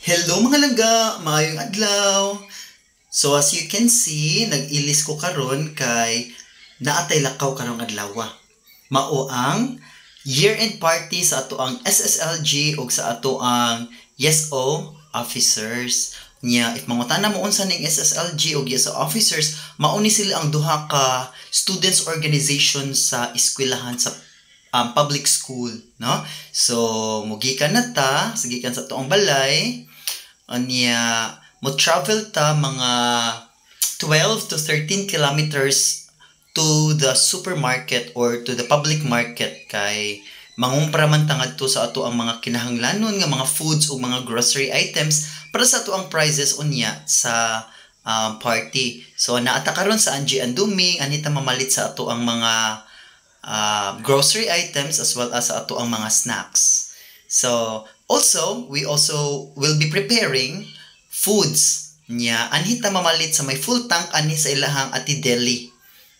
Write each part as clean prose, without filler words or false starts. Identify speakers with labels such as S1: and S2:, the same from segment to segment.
S1: Hello mga langga, maayong adlaw. So as you can see, nag-ilis ko karon kay naatay lakaw karong adlaw. Mao ang year-end party sa ato ang SSLG ug sa ato ang YesO officers. Nya if mangutana mo unsa ning SSLG ug YesO officers, mao ni sila ang duha ka students organization sa eskwelahan sa public school, no? So mugikan na ta, gikan sa tuong balay, anya mo travel ta mga 12 to 13 kilometers to the supermarket or to the public market kay mangumpra man tangad to sa ato ang mga kinahanglanon nga mga foods o mga grocery items para sa ato ang prizes unya sa party. So naata karon sa Angie Anduming anita mamalit sa ato ang mga grocery items as well as sa ato ang mga snacks. So we also will be preparing foods nya anhita mamalit sa may full tank ani sa ilahang Ati Deli,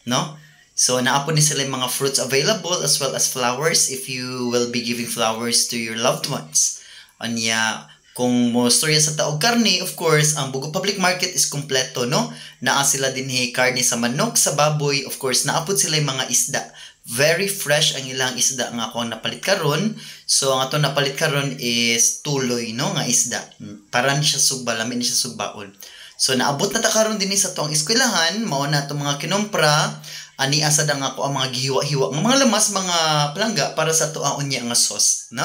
S1: no? So naapon ni sila mga fruits available as well as flowers if you will be giving flowers to your loved ones. Anya kung mo storya sa taog karne, of course, ang Bugo Public Market is kompleto, no? Naa sila dinhi karne sa manok, sa baboy, of course, naapod sila yung mga isda. Very fresh ang ilang isda nga ako napalit karon. So ang ato napalit karon is tuloy, no, nga isda. Para ni siya sugba, lami ni siya sugbaon. So naabot na ta karon dinhi sa tuang eskwelahan, mao na ato mga kinompra, ani asa ang ako ang mga gihiwa-hiwa nga mga lamas, mga palangga para sa tuang unya nga sauce, no?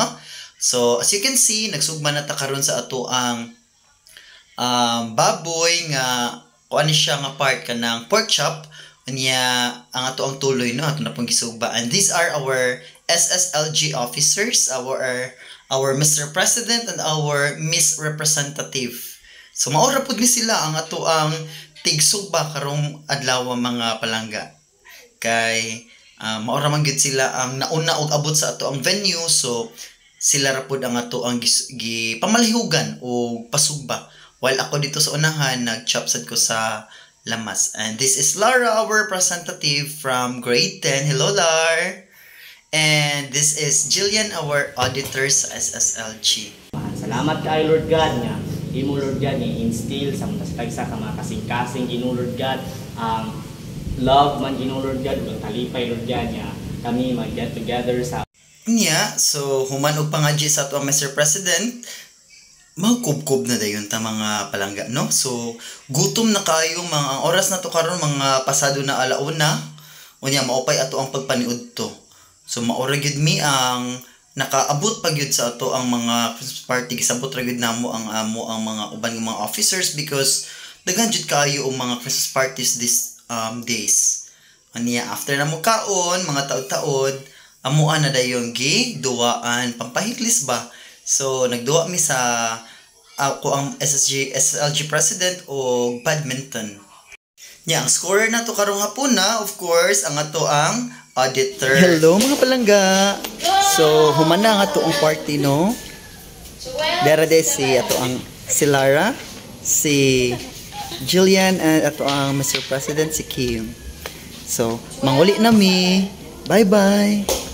S1: So as you can see, nagsugba na ta karon sa ato ang baboy nga kuan siya nga part kanang pork chop. Anya ang ato ang tuloy, no, ato na pong gisugba. And these are our SSLG officers, our Mr. President and our Miss Representative. So maura pud ni sila ang ato ang tigsugba karong adlaw mga palangga. Kay maura man gid sila ang nauna og abot sa ato ang venue, so sila ra pud ang ato ang pamalihugan o pasugba. While ako dito sa unahan nag-chop sad ko sa lamas. And this is Lara, our representative from grade 10. Hello, Lar. And this is Jillian, our auditor sa SSLG.
S2: Salamat kay Lord God nga imo Lord God i-instill sa mga ka mga kasing-kasing Ginoo Lord God ang love man Ginoo Lord God ug talipay Lord God nga kami mag-get together sa
S1: so human og pangadji sa ato Mr. President. Magkubkob na dayon ta mga palangga, no? So gutom na kayo mga oras na to karon mga pasado na alauna. Unya maupay ato ang pagpaniud to. So maora gyud mi ang nakaabot pa gyud sa ato ang mga Christmas party, gisabot ra gyud namo ang mga uban ng mga officers because daghan jud kayo ang mga Christmas parties this days. Aniya after na mo kaon mga taod-taod amuan na dayon gi duwaan pampahiklis ba. So nagduwa mi sa ako ang SSLG president o badminton. Ang scorer na to karong hapon na, of course, ang ato ang auditor. Hello mga palangga. So humana nga to ang party, no? Dara si ato ang si Lara, si Jillian, and ato ang Mr. President si Kim. So manguli na mi. Bye-bye.